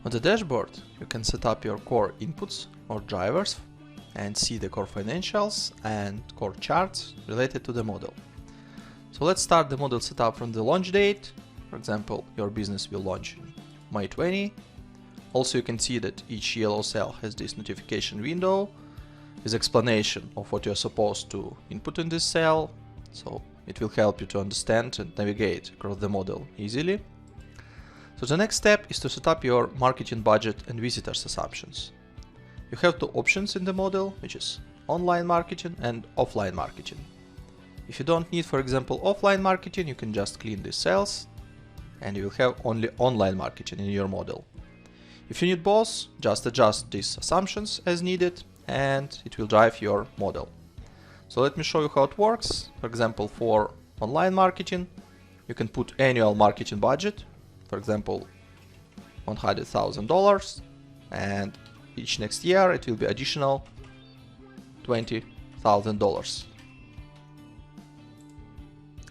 On the dashboard, you can set up your core inputs or drivers and see the core financials and core charts related to the model. So let's start the model setup from the launch date. For example, your business will launch in May 20. Also, you can see that each yellow cell has this notification window with explanation of what you're supposed to input in this cell. So it will help you to understand and navigate across the model easily. So the next step is to set up your marketing budget and visitors assumptions. You have two options in the model, which is online marketing and offline marketing. If you don't need, for example, offline marketing, you can just clean these cells and you will have only online marketing in your model. If you need both, just adjust these assumptions as needed and it will drive your model. So let me show you how it works. For example, for online marketing, you can put annual marketing budget, for example, $100,000, and each next year it will be additional $20,000.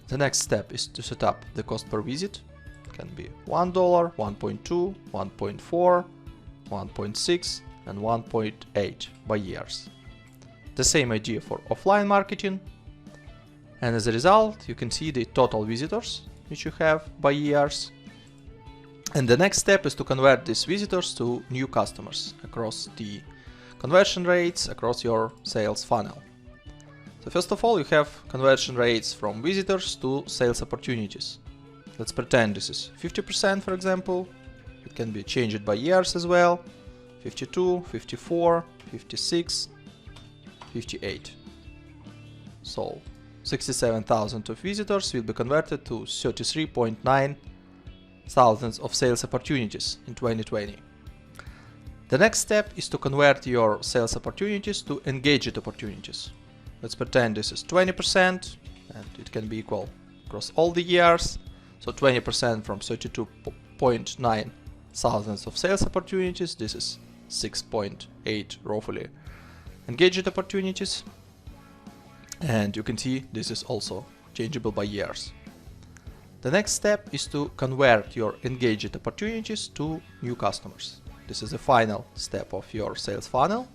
The next step is to set up the cost per visit. It can be $1, 1.2, 1.4, 1.6 and 1.8 by years. The same idea for offline marketing, and as a result you can see the total visitors which you have by years. And the next step is to convert these visitors to new customers across the conversion rates across your sales funnel. So first of all, you have conversion rates from visitors to sales opportunities. Let's pretend this is 50%, for example. It can be changed by years as well. 52, 54, 56, 58. So 67,000 of visitors will be converted to 33.9 thousands of sales opportunities in 2020. The next step is to convert your sales opportunities to engaged opportunities. Let's pretend this is 20% and it can be equal across all the years. So 20% from 32.9 thousands of sales opportunities, this is 6.8 roughly engaged opportunities. And you can see this is also changeable by years. The next step is to convert your engaged opportunities to new customers. This is the final step of your sales funnel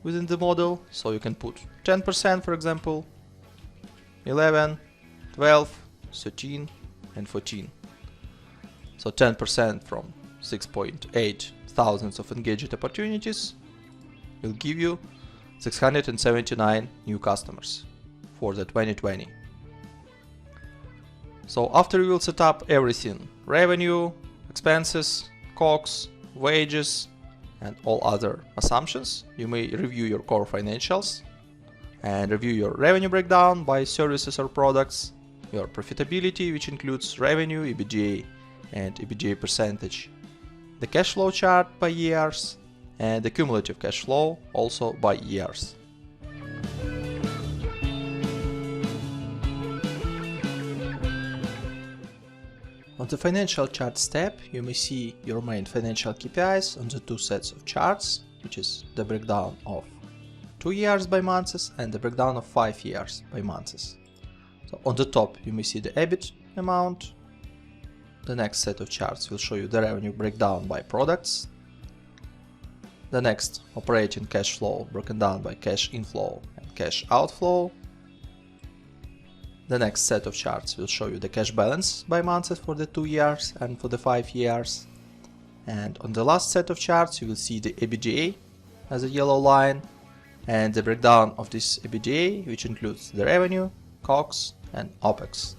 within the model. So you can put 10%, for example, 11, 12, 13 and 14. So 10% from 6.8 thousands of engaged opportunities will give you 679 new customers for the 2020. So after you will set up everything, revenue, expenses, COGS, wages and all other assumptions, you may review your core financials and review your revenue breakdown by services or products, your profitability, which includes revenue, EBITDA and EBITDA percentage, the cash flow chart by years and the cumulative cash flow also by years. On the financial charts tab, you may see your main financial KPIs on the two sets of charts, which is the breakdown of 2 years by months and the breakdown of 5 years by months. So on the top, you may see the EBIT amount. The next set of charts will show you the revenue breakdown by products. The next, operating cash flow broken down by cash inflow and cash outflow. The next set of charts will show you the cash balance by months for the 2 years and for the 5 years. And on the last set of charts you will see the EBITDA as a yellow line and the breakdown of this EBITDA, which includes the revenue, COGS and OPEX.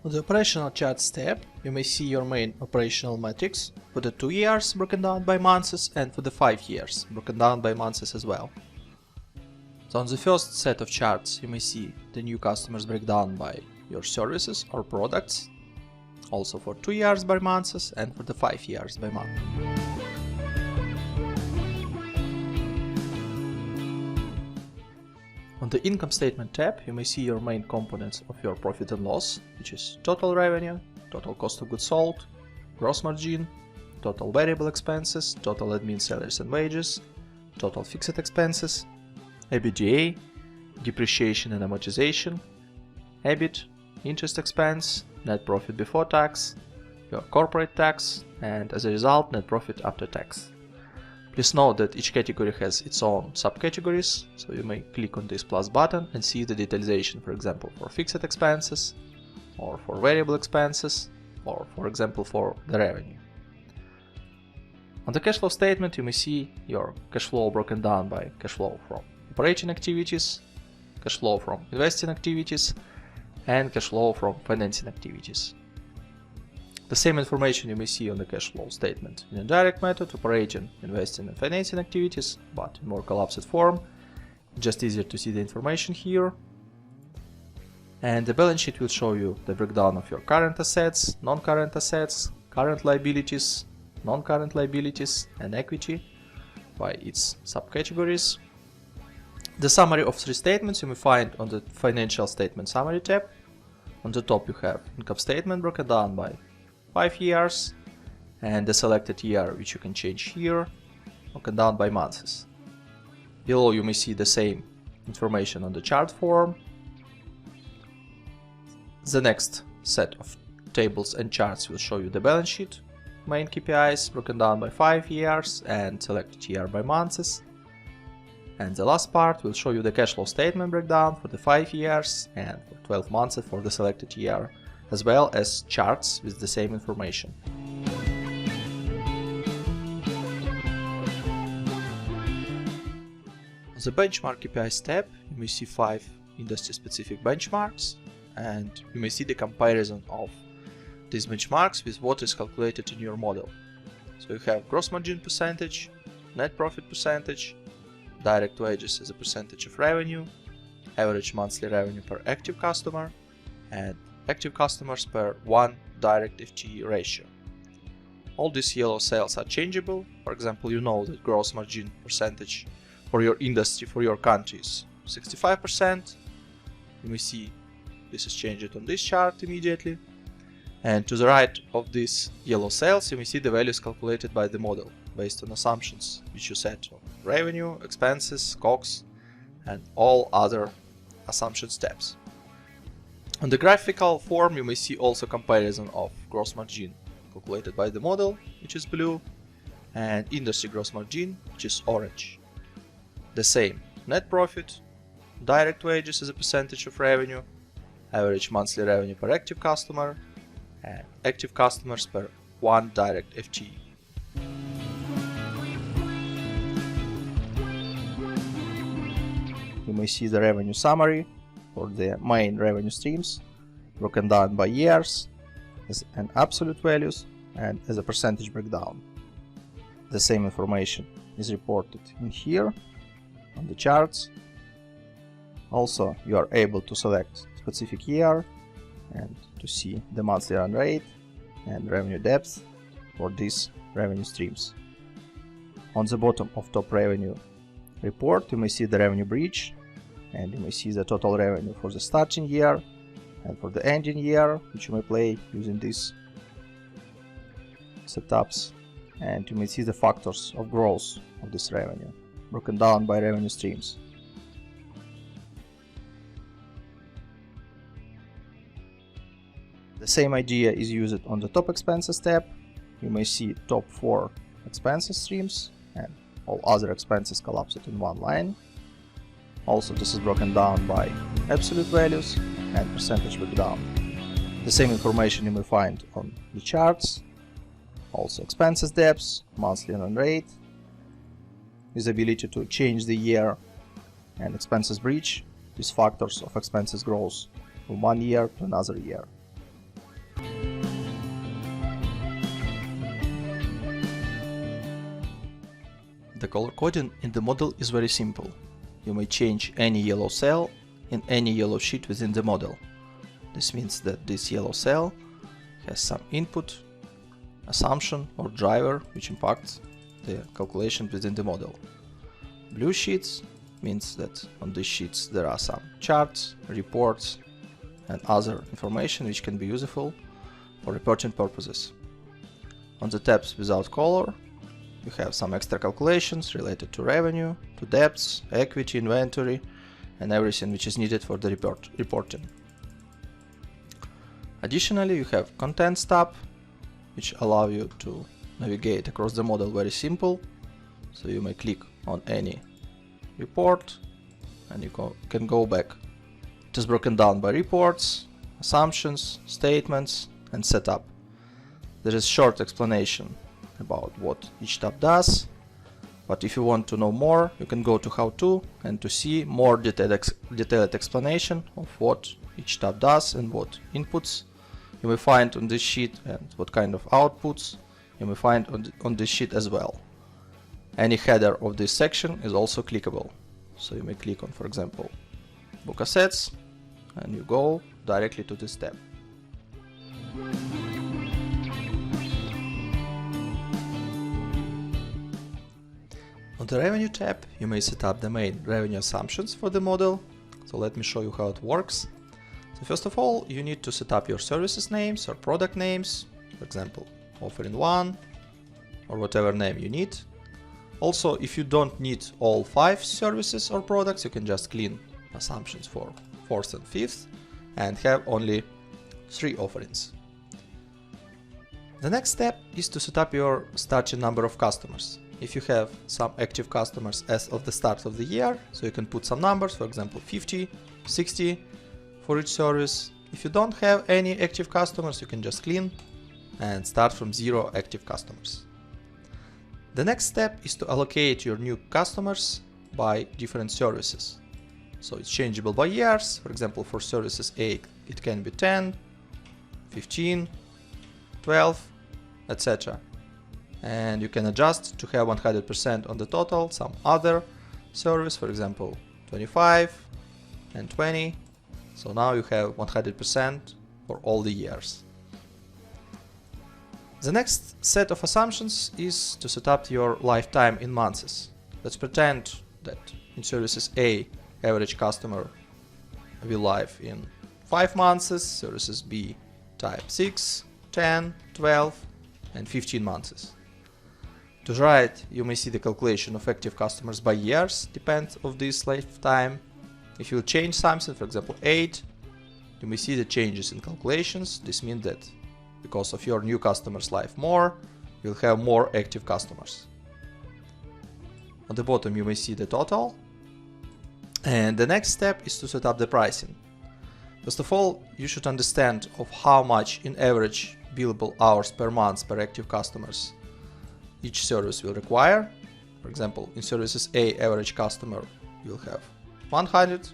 On the operational charts tab, you may see your main operational metrics for the 2 years broken down by months and for the 5 years broken down by months as well. So on the first set of charts, you may see the new customers breakdown by your services or products, also for 2 years by months and for the 5 years by month. On the income statement tab, you may see your main components of your profit and loss, which is total revenue, total cost of goods sold, gross margin, total variable expenses, total admin salaries and wages, total fixed expenses, EBITDA, depreciation and amortization, EBIT, interest expense, net profit before tax, your corporate tax, and as a result, net profit after tax. Please note that each category has its own subcategories, so you may click on this plus button and see the detailization, for example, for fixed expenses, or for variable expenses, or for example for the revenue. On the cash flow statement, you may see your cash flow broken down by cash flow from operating activities, cash flow from investing activities, and cash flow from financing activities. The same information you may see on the cash flow statement in indirect method, operating, investing, and financing activities, but in more collapsed form. Just easier to see the information here. And the balance sheet will show you the breakdown of your current assets, non-current assets, current liabilities, non-current liabilities, and equity by its subcategories. The summary of three statements you may find on the Financial Statement Summary tab. On the top you have income statement broken down by 5 years, and the selected year, which you can change here, broken down by months. Below you may see the same information on the chart form. The next set of tables and charts will show you the balance sheet, main KPIs broken down by 5 years and selected year by months. And the last part will show you the cash flow statement breakdown for the 5 years and for 12 months for the selected year, as well as charts with the same information. On the Benchmark KPIs tab, you may see 5 industry-specific benchmarks, and you may see the comparison of these benchmarks with what is calculated in your model. So you have gross margin percentage, net profit percentage, direct wages as a percentage of revenue, average monthly revenue per active customer, and active customers per 1 direct FTE ratio. All these yellow cells are changeable. For example, you know that gross margin percentage for your industry, for your country is 65%. You may see this is changed on this chart immediately. And to the right of these yellow cells, you may see the values calculated by the model based on assumptions which you set on revenue, expenses, COGS, and all other assumption steps. On the graphical form, you may see also comparison of gross margin calculated by the model, which is blue, and industry gross margin, which is orange. The same net profit, direct wages as a percentage of revenue, average monthly revenue per active customer, and active customers per 1 direct FTE. You may see the revenue summary for the main revenue streams, broken down by years as an absolute values and as a percentage breakdown. The same information is reported in here on the charts. Also, you are able to select specific year and to see the monthly run rate and revenue depth for these revenue streams. On the bottom of top revenue report, you may see the revenue bridge, and you may see the total revenue for the starting year and for the ending year, which you may play using these setups, and you may see the factors of growth of this revenue broken down by revenue streams. The same idea is used on the top expenses tab. You may see top 4 expenses streams and all other expenses collapsed in one line. Also, this is broken down by absolute values and percentage breakdown. The same information you may find on the charts. Also expenses depths, monthly run rate, visibility to change the year, and expenses bridge, these factors of expenses growth from one year to another year. The color coding in the model is very simple. You may change any yellow cell in any yellow sheet within the model. This means that this yellow cell has some input, assumption or driver which impacts the calculation within the model. Blue sheets means that on these sheets there are some charts, reports, and other information which can be useful for reporting purposes. On the tabs without color, you have some extra calculations related to revenue, to debts, equity, inventory, and everything which is needed for the reporting. Additionally, you have Contents tab, which allow you to navigate across the model very simple. So you may click on any report and you can go back. It is broken down by reports, assumptions, statements, and setup. There is short explanation about what each tab does, but if you want to know more, you can go to How To and to see more detailed explanation of what each tab does and what inputs you may find on this sheet and what kind of outputs you may find on this sheet as well. Any header of this section is also clickable. So you may click on, for example, Book Assets, and you go directly to this tab. On the Revenue tab, you may set up the main revenue assumptions for the model. So let me show you how it works. So first of all, you need to set up your services names or product names, for example, Offering 1 or whatever name you need. Also, if you don't need all 5 services or products, you can just clean assumptions for 4th and 5th and have only 3 offerings. The next step is to set up your starting number of customers. If you have some active customers as of the start of the year, so you can put some numbers, for example 50, 60 for each service. If you don't have any active customers, you can just clean and start from 0 active customers. The next step is to allocate your new customers by different services. So it's changeable by years. For example, for services A, it can be 10, 15, 12, etc. And you can adjust to have 100% on the total, some other service, for example, 25 and 20. So now you have 100% for all the years. The next set of assumptions is to set up your lifetime in months. Let's pretend that in services A, average customer will live in 5 months, services B type 6, 10, 12 and 15 months. To the right, you may see the calculation of active customers by years, depends of this lifetime. If you change something, for example 8, you may see the changes in calculations. This means that because of your new customers live more, you'll have more active customers. On the bottom you may see the total. And the next step is to set up the pricing. First of all, you should understand of how much in average billable hours per month per active customers each service will require. For example, in services A, average customer will have 100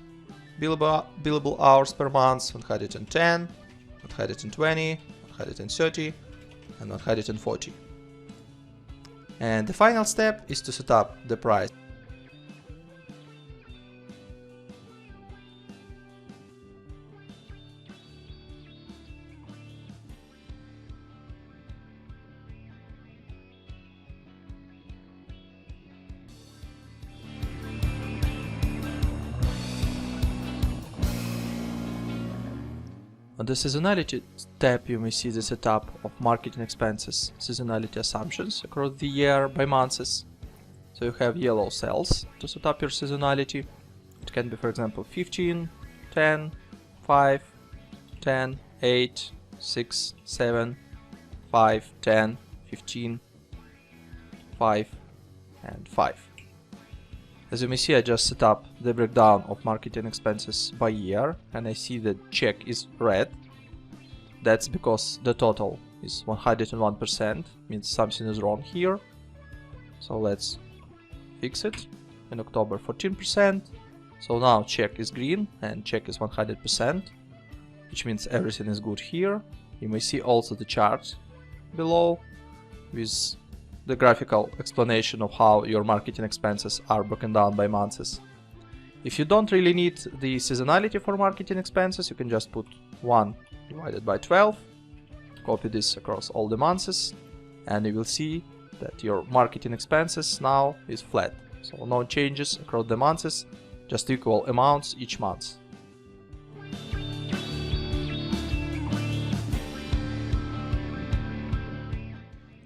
billable hours per month, 110, 120, 130 and 140. And the final step is to set up the price. On the Seasonality tab, you may see the setup of marketing expenses, seasonality assumptions across the year by months. So you have yellow cells to set up your seasonality. It can be, for example, 15, 10, 5, 10, 8, 6, 7, 5, 10, 15, 5, and 5. As you may see, I just set up the breakdown of marketing expenses by year, and I see that check is red. That's because the total is 101%, means something is wrong here. So let's fix it. In October 14%. So now check is green and check is 100%, which means everything is good here. You may see also the chart below with the graphical explanation of how your marketing expenses are broken down by months. If you don't really need the seasonality for marketing expenses, you can just put 1 divided by 12, copy this across all the months, and you will see that your marketing expenses now is flat. So no changes across the months, just equal amounts each month.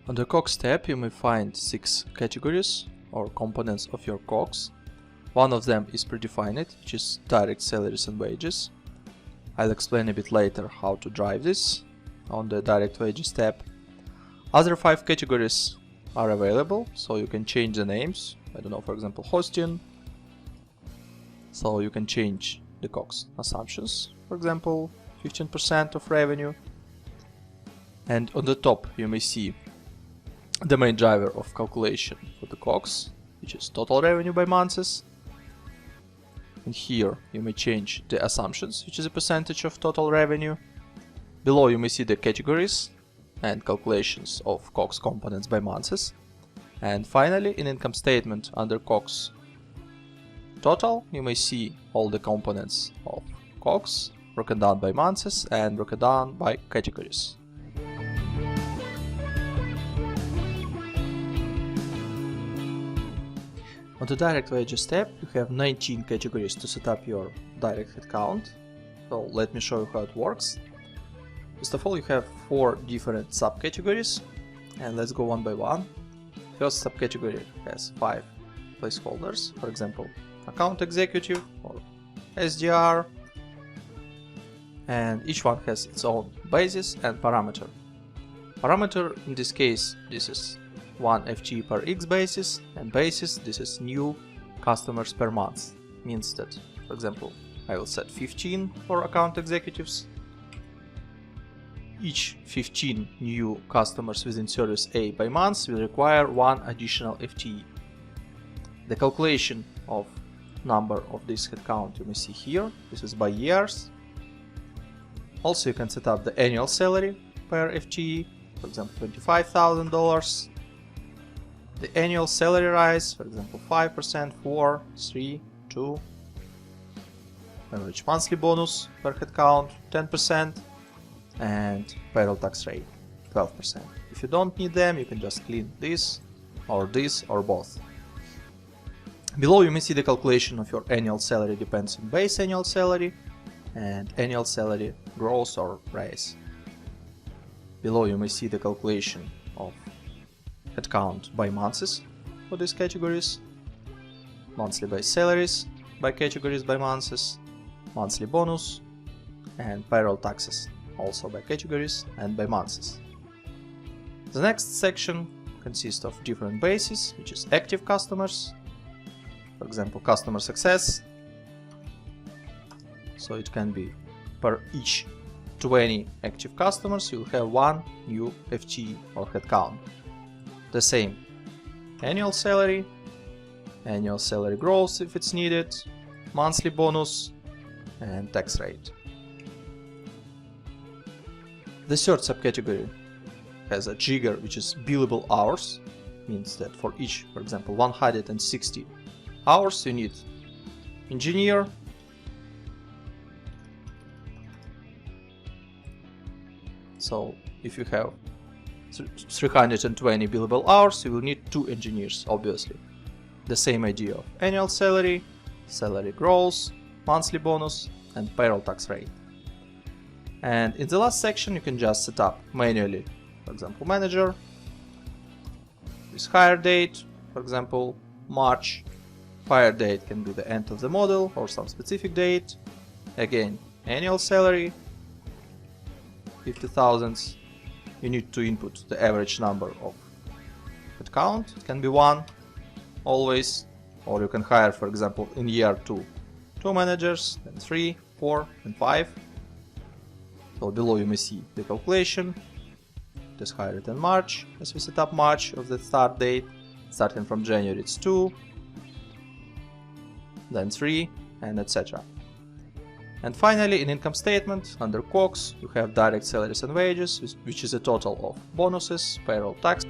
On the COGS tab, you may find 6 categories or components of your COGS. One of them is predefined, which is direct salaries and wages. I'll explain a bit later how to drive this on the direct wages tab. Other 5 categories are available, so you can change the names. I don't know, for example, hosting. So you can change the COGS assumptions, for example, 15% of revenue. And on the top you may see the main driver of calculation for the COGS, which is total revenue by months. And here you may change the assumptions, which is a percentage of total revenue. Below you may see the categories and calculations of COGS components by months. And finally, in income statement under COGS total, you may see all the components of COGS broken down by months and broken down by categories. On the direct wages tab, you have 19 categories to set up your direct headcount. So let me show you how it works. First of all, you have 4 different subcategories, and let's go one by one. First subcategory has 5 placeholders, for example, account executive or SDR, and each one has its own basis and parameter. Parameter in this case, this is 1 FTE per X basis, and basis, this is new customers per month. Means that, for example, I will set 15 for account executives. Each 15 new customers within service A by month will require 1 additional FTE. The calculation of number of this headcount you may see here. This is by years. Also, you can set up the annual salary per FTE, for example, $25,000. The annual salary rise, for example, 5%, 4, 3, 2. Average monthly bonus per headcount, 10. And payroll tax rate, 12%. If you don't need them, you can just clean this or both. Below you may see the calculation of your annual salary depends on base annual salary and annual salary gross or raise. Below you may see the calculation of headcount by months for these categories, monthly base salaries by categories by months, monthly bonus, and payroll taxes also by categories and by months. The next section consists of different bases, which is active customers, for example, customer success. So it can be per each 20 active customers, you'll have 1 new FTE or headcount. The same annual salary growth if it's needed, monthly bonus, and tax rate. The third subcategory has a trigger, which is billable hours. Means that for each, for example, 160 hours, you need engineer, so if you have 320 billable hours, you will need 2 engineers, obviously. The same idea of annual salary, salary growth, monthly bonus, and payroll tax rate. And in the last section, you can just set up manually, for example, manager, with hire date, for example, March. Fire date can be the end of the model or some specific date. Again, annual salary, 50,000. You need to input the average number of headcount. It can be 1 always, or you can hire, for example, in year 2 managers, then 3, 4, and 5. So below you may see the calculation. It is hired in March, as we set up March of the start date. Starting from January it's 2, then 3, and etc. And finally, in income statement, under COGS, you have direct salaries and wages, which is a total of bonuses, payroll tax.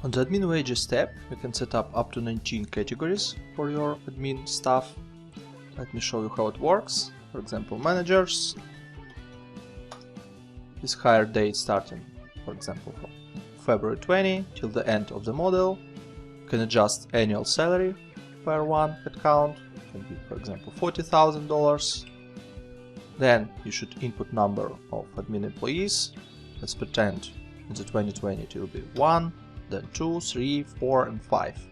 On the admin wages tab, you can set up to 19 categories for your admin staff. Let me show you how it works. For example, managers. This hire date starting, for example, from February 20 till the end of the model. You can adjust annual salary per 1 headcount. It can be, for example, $40,000. Then you should input number of admin employees. Let's pretend in the 2020 it will be 1, then 2, 3, 4, and 5.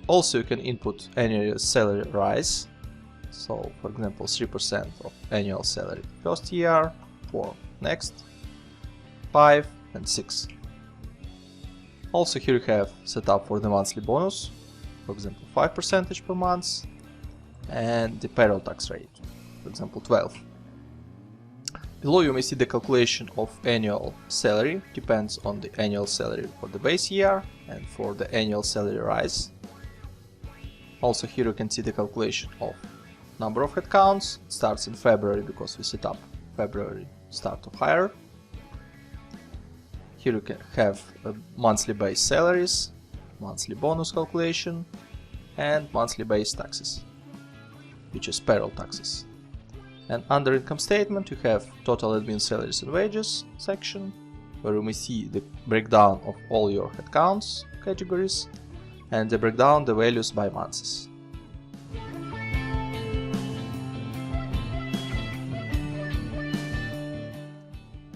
Also, you can input annual salary rise. So, for example, 3% of annual salary first year, for next, 5 and 6. Also, here you have setup for the monthly bonus, for example, 5% per month, and the payroll tax rate, for example, 12. Below you may see the calculation of annual salary, depends on the annual salary for the base year and for the annual salary rise. Also here you can see the calculation of number of headcounts. It starts in February because we set up February start of hire. Here you can have monthly base salaries, monthly bonus calculation, and monthly base taxes, which is payroll taxes. And under income statement you have total admin salaries and wages section, where you may see the breakdown of all your headcounts categories and the breakdown the values by months.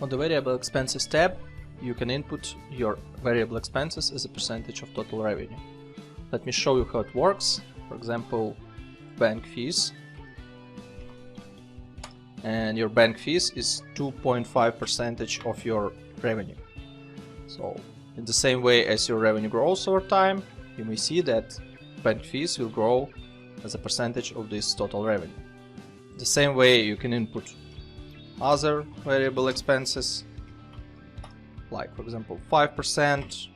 On the variable expenses tab, you can input your variable expenses as a percentage of total revenue. Let me show you how it works. For example, bank fees. And your bank fees is 2.5% of your revenue. So in the same way as your revenue grows over time, you may see that bank fees will grow as a percentage of this total revenue. The same way you can input other variable expenses, like for example 5%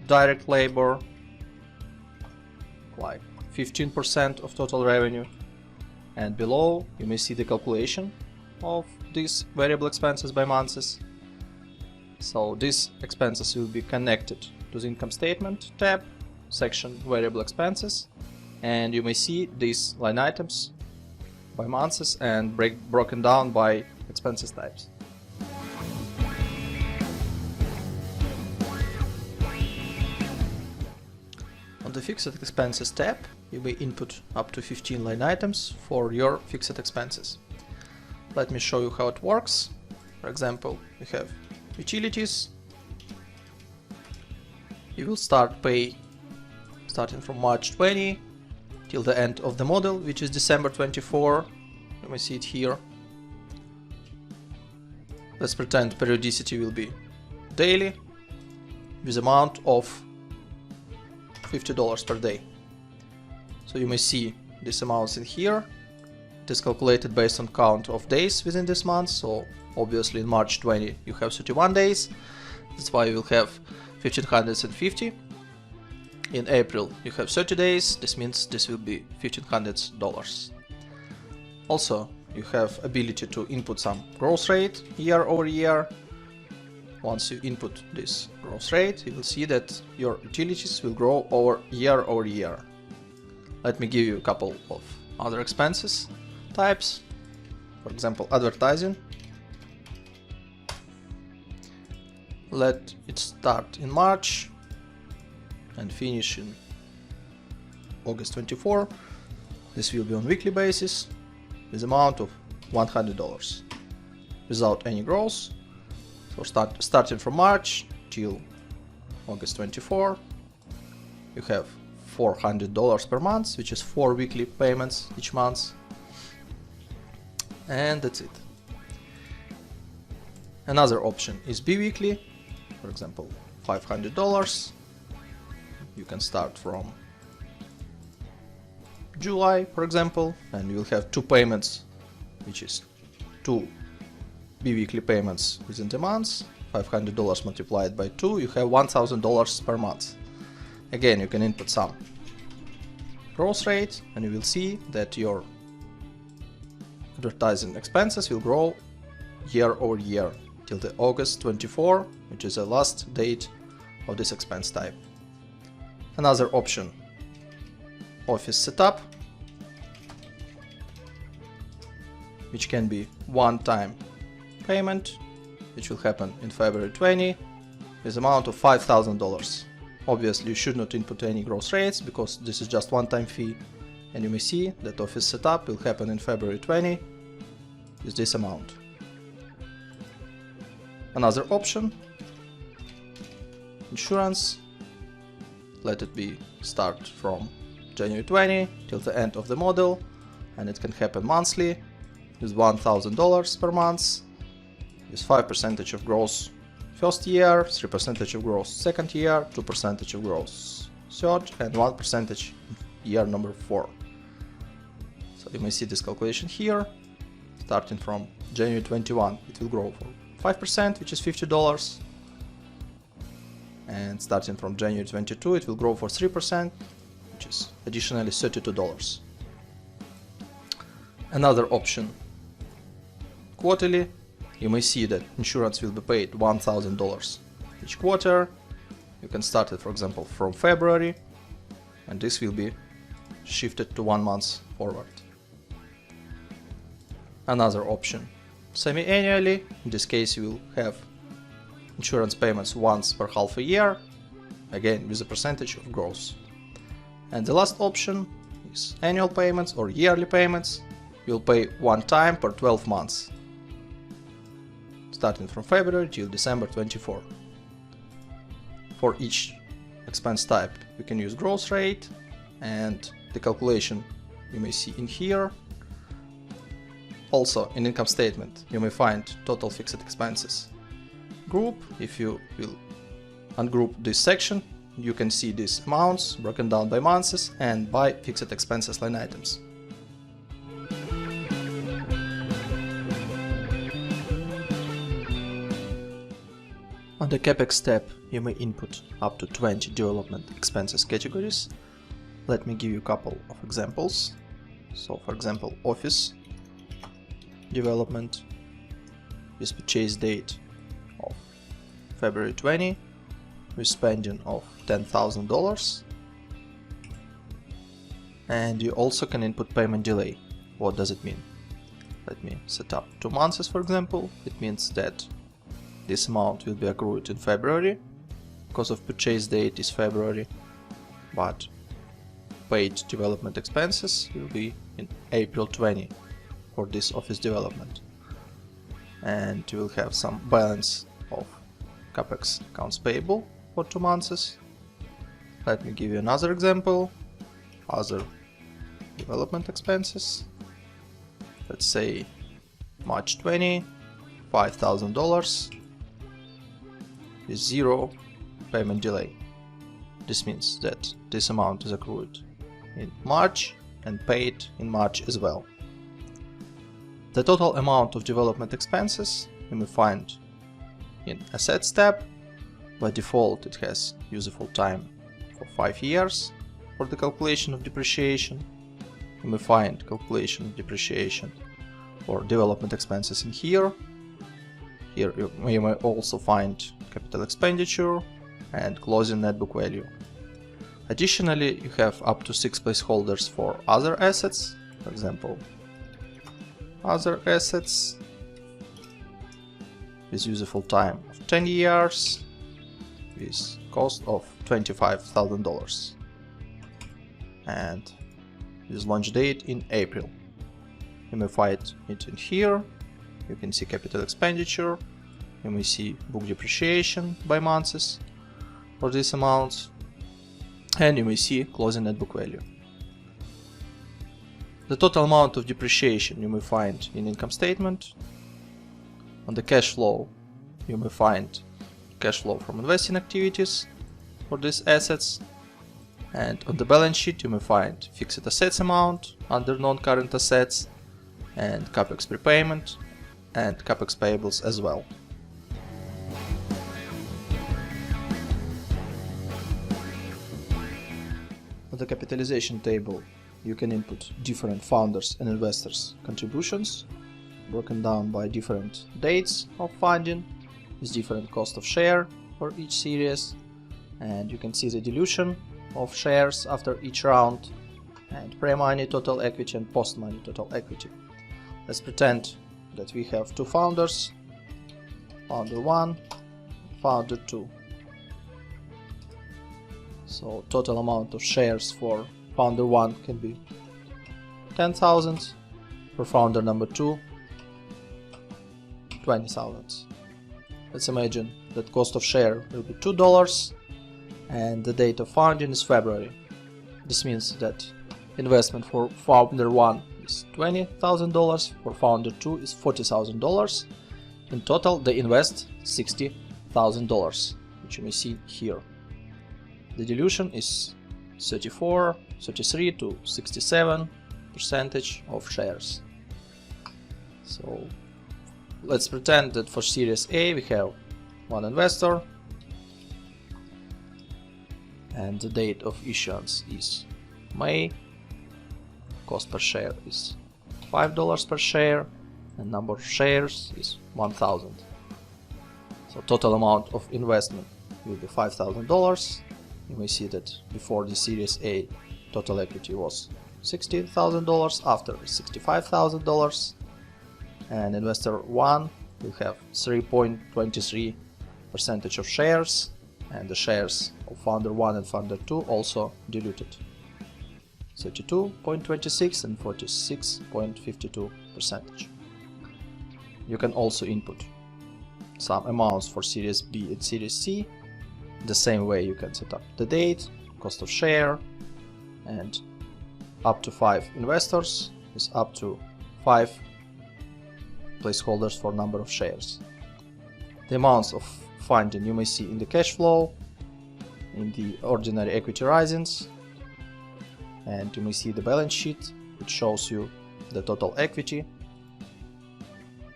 direct labor, like 15% of total revenue. And below you may see the calculation of these variable expenses by months. So these expenses will be connected to the income statement tab, section variable expenses, and you may see these line items by months and broken down by expenses types. On the fixed expenses tab, you may input up to 15 line items for your fixed expenses. Let me show you how it works. For example, you have utilities. You will start pay starting from March 20 till the end of the model, which is December 24. You may see it here. Let's pretend periodicity will be daily with amount of $50 per day. So you may see these amounts in here. It is calculated based on count of days within this month. So obviously in March 20 you have 31 days. That's why you will have 1550. In April you have 30 days. This means this will be $1500. Also you have ability to input some growth rate year over year. Once you input this growth rate, you will see that your utilities will grow year over year. Let me give you a couple of other expenses types. For example, advertising. Let it start in March and finish in August 24. This will be on weekly basis with amount of $100 without any growth. So starting from March till August 24, you have $400 per month, which is 4 weekly payments each month. And that's it. Another option is bi-weekly, for example, $500. You can start from July, for example, and you will have 2 payments, which is 2 bi-weekly payments within the month. $500 multiplied by 2, you have $1000 per month. Again, you can input some growth rate and you will see that your advertising expenses will grow year over year till the August 24, which is the last date of this expense type. Another option, office setup, which can be one-time payment, which will happen in February 20 with amount of $5000. Obviously you should not input any growth rates because this is just one-time fee, and you may see that office setup will happen in February 20 with this amount. Another option, insurance. let it be start from January 20 till the end of the model, and it can happen monthly with $1,000 per month, with 5% of growth first year, 3% of growth second year, 2% of growth third, and 1% year number 4. So you may see this calculation here. Starting from January 21, it will grow for 5%, which is $50. And starting from January 22, it will grow for 3%, which is additionally $32. Another option, quarterly. You may see that insurance will be paid $1,000 each quarter. You can start it, for example, from February, and this will be shifted to 1 month forward. Another option, semi-annually. In this case, you will have insurance payments once per half a year, again with a percentage of growth. And the last option is annual payments or yearly payments. You'll pay one time per 12 months, starting from February till December 24. For each expense type, you can use growth rate, and the calculation you may see in here. Also, in income statement, you may find total fixed expenses group. If you will ungroup this section, you can see these amounts broken down by months and by fixed expenses line items. On the CAPEX tab, you may input up to 20 development expenses categories. Let me give you a couple of examples. So, for example, office development with purchase date of February 20 with spending of $10,000. And you also can input payment delay. What does it mean? Let me set up 2 months, for example. It means that this amount will be accrued in February because of purchase date is February, but paid development expenses will be in April 20 for this office development. And you will have some balance of CAPEX accounts payable for 2 months. Let me give you another example. Other development expenses. Let's say March 20, $5,000 with 0 payment delay. This means that this amount is accrued in March and paid in March as well. The total amount of development expenses you may find in Assets tab. By default, it has useful time for 5 years for the calculation of depreciation. You may find calculation of depreciation for development expenses in here. Here you may also find capital expenditure and closing net book value. Additionally, you have up to 6 placeholders for other assets. For example, other assets with useful time of 10 years with cost of $25,000 and with launch date in April. You may find it in here. You can see capital expenditure. You may see book depreciation by months for these amounts, and you may see closing net book value. The total amount of depreciation you may find in income statement. On the cash flow, you may find cash flow from investing activities for these assets, and on the balance sheet you may find fixed assets amount under non-current assets and CAPEX prepayment and CAPEX payables as well. On the capitalization table, you can input different founders and investors' contributions, broken down by different dates of funding, with different cost of share for each series, and you can see the dilution of shares after each round, and pre-money total equity and post-money total equity. Let's pretend that we have 2 founders, founder 1, founder 2. So total amount of shares for founder 1 can be 10,000, for founder number 2 20,000. Let's imagine that cost of share will be $2 and the date of founding is February. This means that investment for founder 1 is $20,000, for founder 2 is $40,000. In total they invest $60,000, which you may see here. The dilution is 33 to 67% of shares. So let's pretend that for Series A we have one investor and the date of issuance is May. Cost per share is $5 per share and number of shares is 1000. So total amount of investment will be $5,000. You may see that before the Series A total equity was $60,000, after $65,000, and investor 1 will have 3.23% of shares, and the shares of founder 1 and founder 2 also diluted, 32.26 and 46.52%. You can also input some amounts for Series B and Series C. The same way you can set up the date, cost of share, and up to 5 investors is up to 5 placeholders for number of shares. The amounts of funding you may see in the cash flow, in the ordinary equity risings, and you may see the balance sheet, which shows you the total equity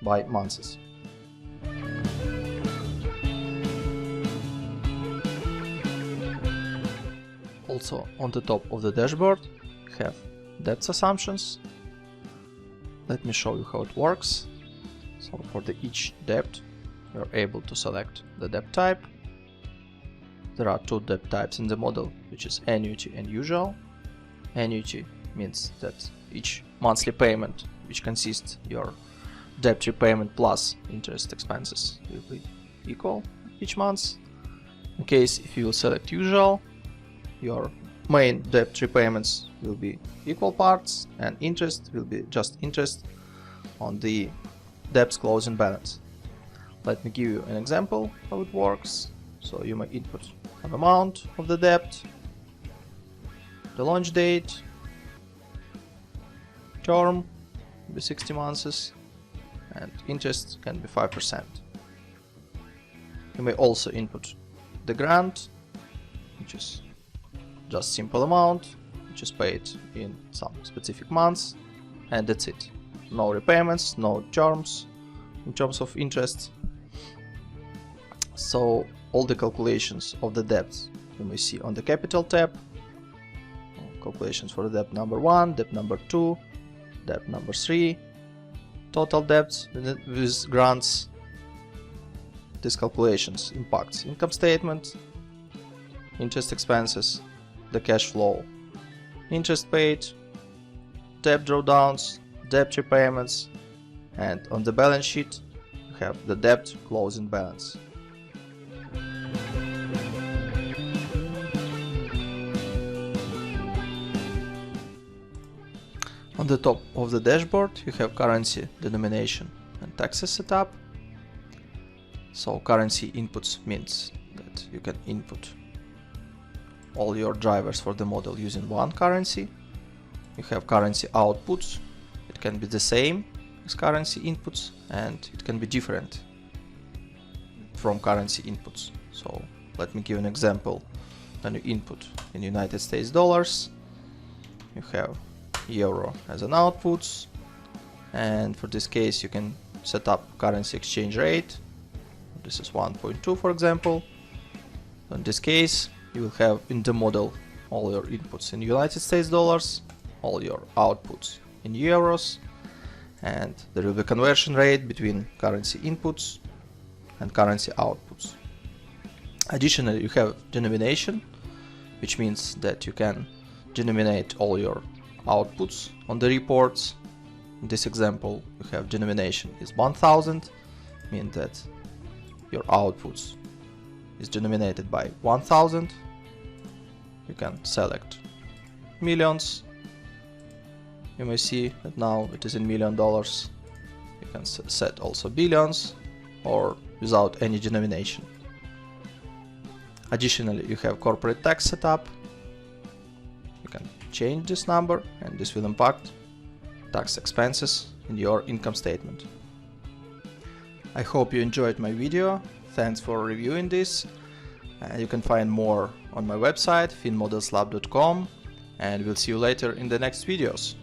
by months. Also on the top of the dashboard we have debt assumptions. Let me show you how it works. So for each debt you are able to select the debt type. There are 2 debt types in the model, which is annuity and usual. Annuity means that each monthly payment, which consists your debt repayment plus interest expenses, will be equal each month. In case if you will select usual, your main debt repayments will be equal parts and interest will be just interest on the debt's closing balance. Let me give you an example how it works. So you may input an amount of the debt, the launch date, term will be 60 months, and interest can be 5%. You may also input the grant, which is just simple amount, which is paid in some specific months, and that's it. No repayments, no terms in terms of interest. So all the calculations of the debts you may see on the capital tab. Calculations for the debt number 1, debt number 2, debt number 3, total debts with grants. These calculations impacts income statement, interest expenses, the cash flow, interest paid, debt drawdowns, debt repayments, and on the balance sheet you have the debt closing balance. On the top of the dashboard you have currency, denomination, and taxes setup. So currency inputs means that you can input all your drivers for the model using one currency. You have currency outputs. It can be the same as currency inputs and it can be different from currency inputs. So let me give an example. When you input in United States dollars, you have euro as an output, and for this case you can set up currency exchange rate. This is 1.2 for example. In this case you will have in the model all your inputs in United States dollars, all your outputs in euros, and there will be conversion rate between currency inputs and currency outputs. Additionally, you have denomination, which means that you can denominate all your outputs on the reports. In this example, you have denomination is 1000, means that your outputs is denominated by 1000. You can select millions. You may see that now it is in $1 million. You can set also billions or without any denomination. Additionally, you have corporate tax setup. You can change this number and this will impact tax expenses in your income statement. I hope you enjoyed my video. Thanks for reviewing this. You can find more on my website finmodelslab.com, and we'll see you later in the next videos.